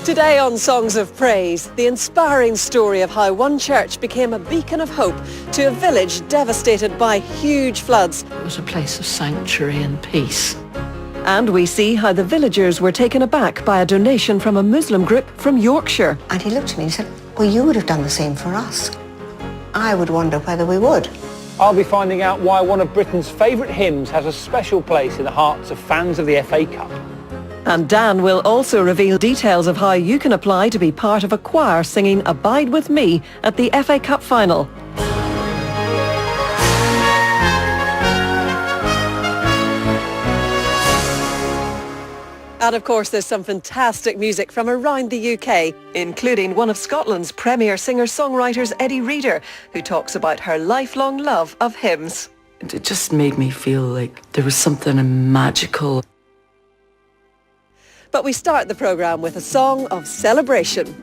Today on Songs of Praise, the inspiring story of how one church became a beacon of hope to a village devastated by huge floods. It was a place of sanctuary and peace. And we see how the villagers were taken aback by a donation from a Muslim group from Yorkshire. And he looked at me and said, well, you would have done the same for us. I would wonder whether we would. I'll be finding out why one of Britain's favourite hymns has a special place in the hearts of fans of the FA Cup. And Dan will also reveal details of how you can apply to be part of a choir singing Abide With Me at the FA Cup final. And of course there's some fantastic music from around the UK, including one of Scotland's premier singer-songwriters, Eddie Reader, who talks about her lifelong love of hymns. It just made me feel like there was something magical. But we start the programme with a song of celebration.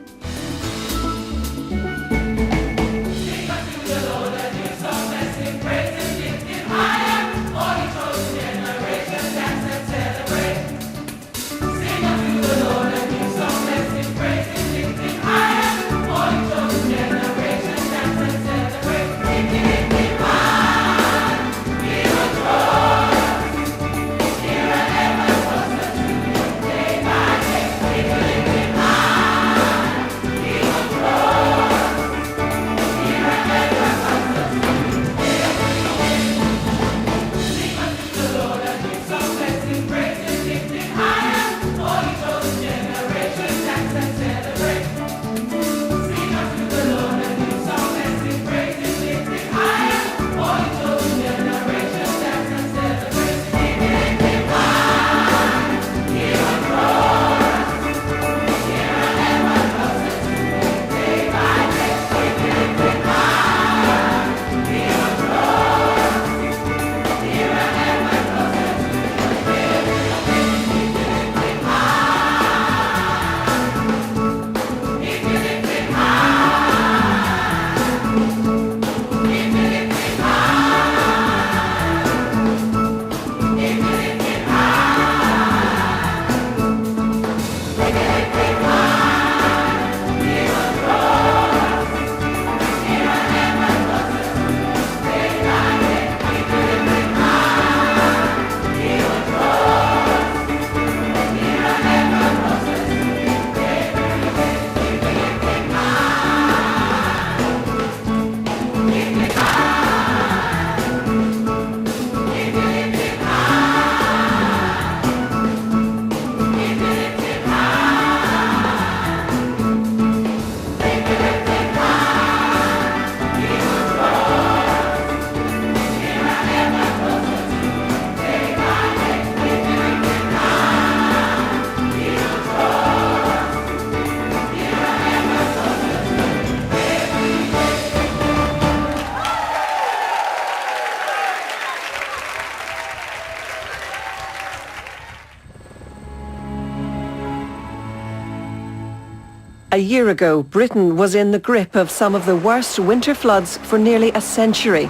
A year ago, Britain was in the grip of some of the worst winter floods for nearly a century.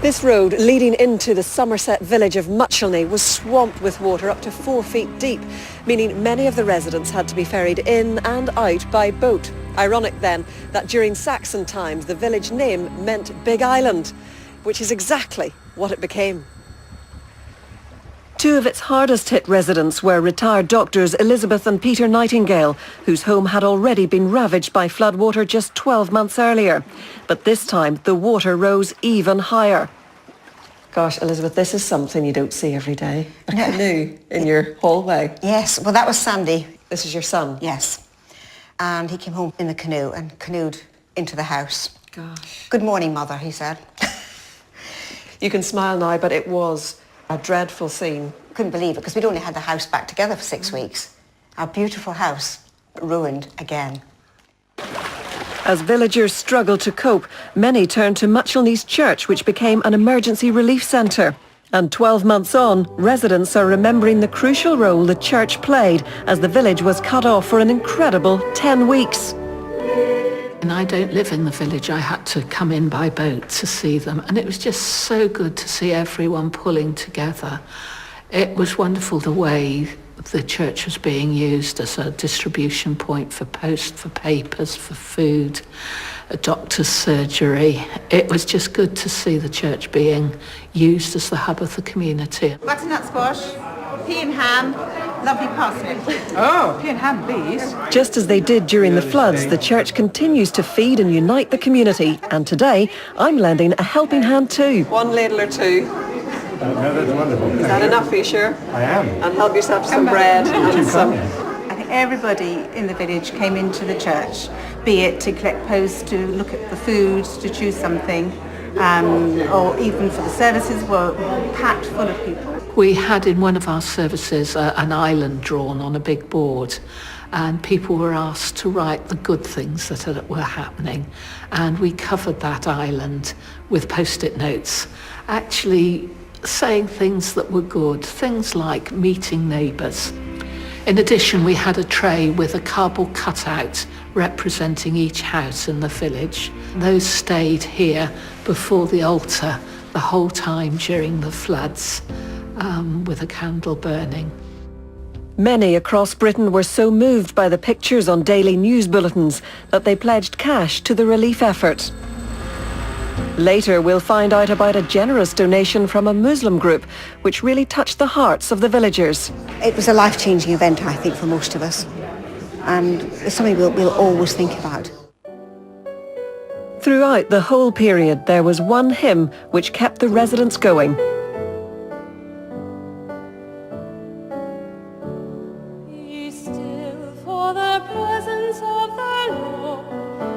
This road leading into the Somerset village of Muchelney was swamped with water up to 4 feet deep, meaning many of the residents had to be ferried in and out by boat. Ironic then that during Saxon times the village name meant Big Island, which is exactly what it became. Two of its hardest hit residents were retired doctors Elizabeth and Peter Nightingale, whose home had already been ravaged by floodwater just 12 months earlier. But this time the water rose even higher. Gosh, Elizabeth, this is something you don't see every day. A canoe in your hallway. Yes, well that was Sandy. This is your son? Yes. And he came home in the canoe and canoed into the house. Gosh. Good morning, Mother, he said. You can smile now, but it was a dreadful scene. Couldn't believe it, because we'd only had the house back together for 6 weeks. Our beautiful house ruined again. As villagers struggled to cope, many turned to Muchelney's church, which became an emergency relief centre. And 12 months on, residents are remembering the crucial role the church played as the village was cut off for an incredible 10 weeks. And I don't live in the village. I had to come in by boat to see them. And it was just so good to see everyone pulling together. It was wonderful the way The church was being used as a distribution point for post, for papers, for food, a doctor's surgery. It was just good to see the church being used as the hub of the community. Butternut squash, pea and ham, lovely parsnip. Oh, pea and ham, please. Just as they did during the floods, the church continues to feed and unite the community. And today, I'm lending a helping hand too. One ladle or two. No, that's wonderful. Is that enough for you, sure? I am. And help yourself to some bread and some... I think everybody in the village came into the church, be it to collect posts, to look at the food, to choose something, or even for the services were packed full of people. We had in one of our services an island drawn on a big board, and people were asked to write the good things that were happening, and we covered that island with post-it notes, actually saying things that were good, things like meeting neighbours. In addition, we had a tray with a cardboard cutout representing each house in the village. Those stayed here before the altar the whole time during the floods, with a candle burning. Many across Britain were so moved by the pictures on daily news bulletins that they pledged cash to the relief effort. Later, we'll find out about a generous donation from a Muslim group, which really touched the hearts of the villagers. It was a life-changing event, I think, for most of us. And it's something we'll always think about. Throughout the whole period, there was one hymn which kept the residents going. Be still for the presence of the Lord,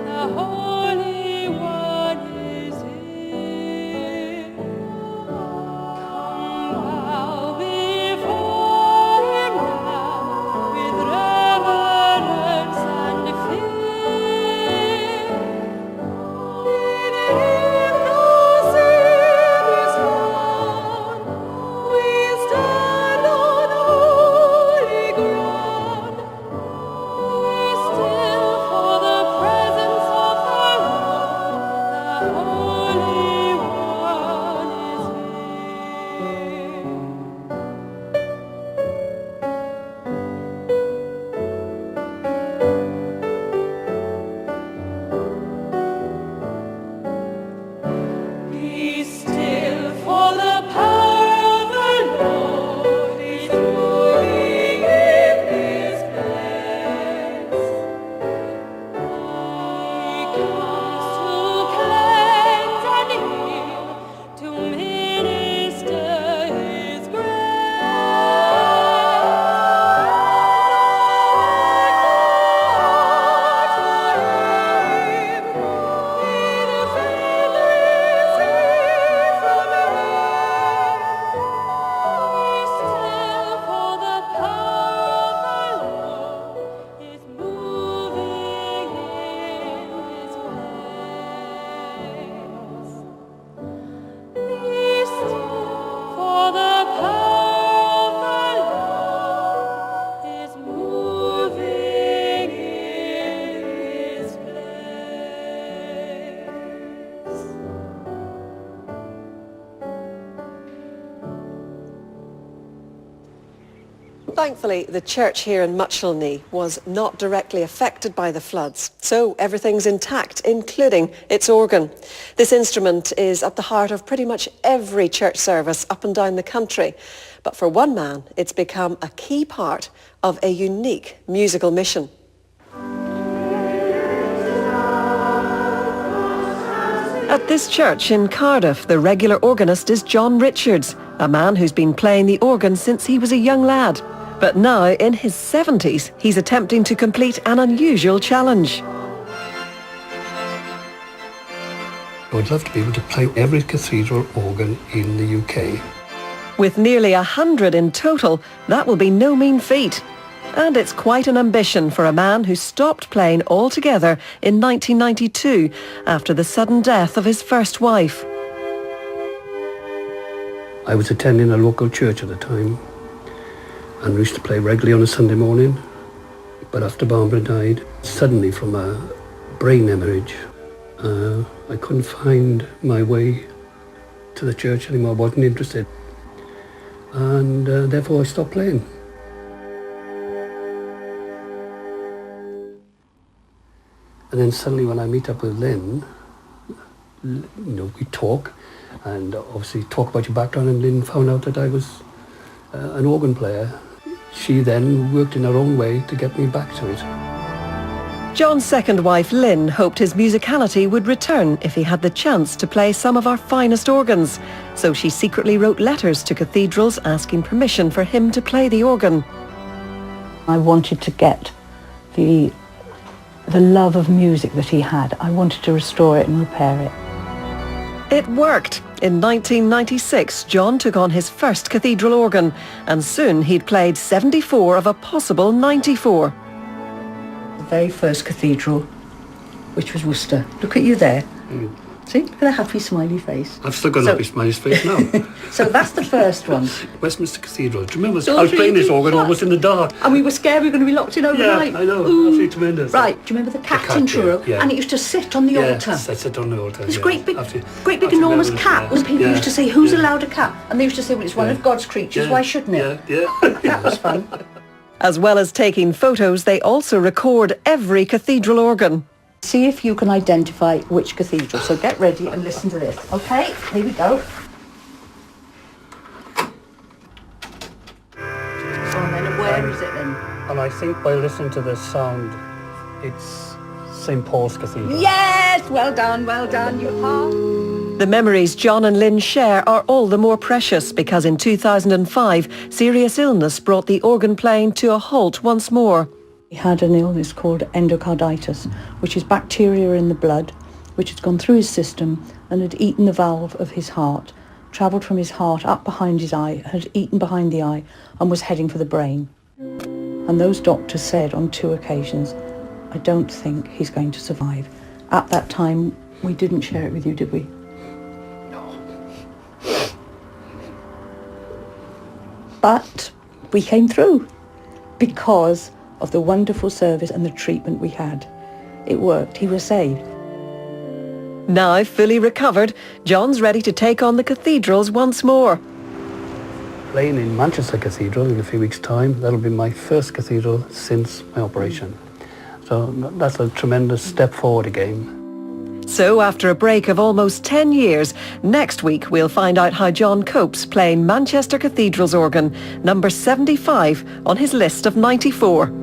the Holy One is here. Come bow before Him now with reverence and fear. In Him no sin is found. We stand on holy ground. Be still for the presence of the Lord, the Holy One is here. Be still, for the power of the Lord is moving in this place. He comes to cleanse and heal, to minister His Thankfully, the church here in Muchelney was not directly affected by the floods, so everything's intact, including its organ. This instrument is at the heart of pretty much every church service up and down the country. But for one man, it's become a key part of a unique musical mission. At this church in Cardiff, the regular organist is John Richards, a man who's been playing the organ since he was a young lad. But now, in his 70s, he's attempting to complete an unusual challenge. I would love to be able to play every cathedral organ in the UK. With nearly 100 in total, that will be no mean feat. And it's quite an ambition for a man who stopped playing altogether in 1992 after the sudden death of his first wife. I was attending a local church at the time and used to play regularly on a Sunday morning. But after Barbara died, suddenly from a brain hemorrhage, I couldn't find my way to the church anymore. I wasn't interested. And therefore I stopped playing. And then suddenly when I meet up with Lynn, we talk, and obviously talk about your background, and Lynn found out that I was an organ player. She then worked in her own way to get me back to it. John's second wife, Lynn, hoped his musicality would return if he had the chance to play some of our finest organs. So she secretly wrote letters to cathedrals asking permission for him to play the organ. I wanted to get the love of music that he had. I wanted to restore it and repair it. It worked. In 1996, John took on his first cathedral organ, and soon he'd played 74 of a possible 94. The very first cathedral, which was Worcester. Look at you there. See, look at a happy smiley face. I've still got a happy smiley face now. So that's the first one. Westminster Cathedral. Do you remember? I was playing this organ almost in the dark. And we were scared we were going to be locked in overnight. Yeah, I know. Absolutely tremendous. Right, do you remember the cat in Truro? Yeah. And it used to sit on the altar. I sit on the altar. This great big enormous cat. And people used to say, who's allowed a cat? And they used to say, well, it's one of God's creatures, why shouldn't it? Yeah. That was fun. As well as taking photos, they also record every cathedral organ. See if you can identify which cathedral. So get ready and listen to this. Okay, here we go. And then where is it then? And I think by listening to the sound, it's St. Paul's Cathedral. Yes! Well done, you are. The memories John and Lynn share are all the more precious because in 2005, serious illness brought the organ playing to a halt once more. He had an illness called endocarditis, which is bacteria in the blood, which had gone through his system and had eaten the valve of his heart, travelled from his heart up behind his eye, had eaten behind the eye and was heading for the brain. And those doctors said on 2 occasions, I don't think he's going to survive. At that time, we didn't share it with you, did we? No. But we came through because of the wonderful service and the treatment we had. It worked. He was saved. Now fully recovered, John's ready to take on the cathedrals once more. Playing in Manchester Cathedral in a few weeks' time. That'll be my first cathedral since my operation. So that's a tremendous step forward again. So after a break of almost 10 years, next week we'll find out how John copes playing Manchester Cathedral's organ, number 75 on his list of 94.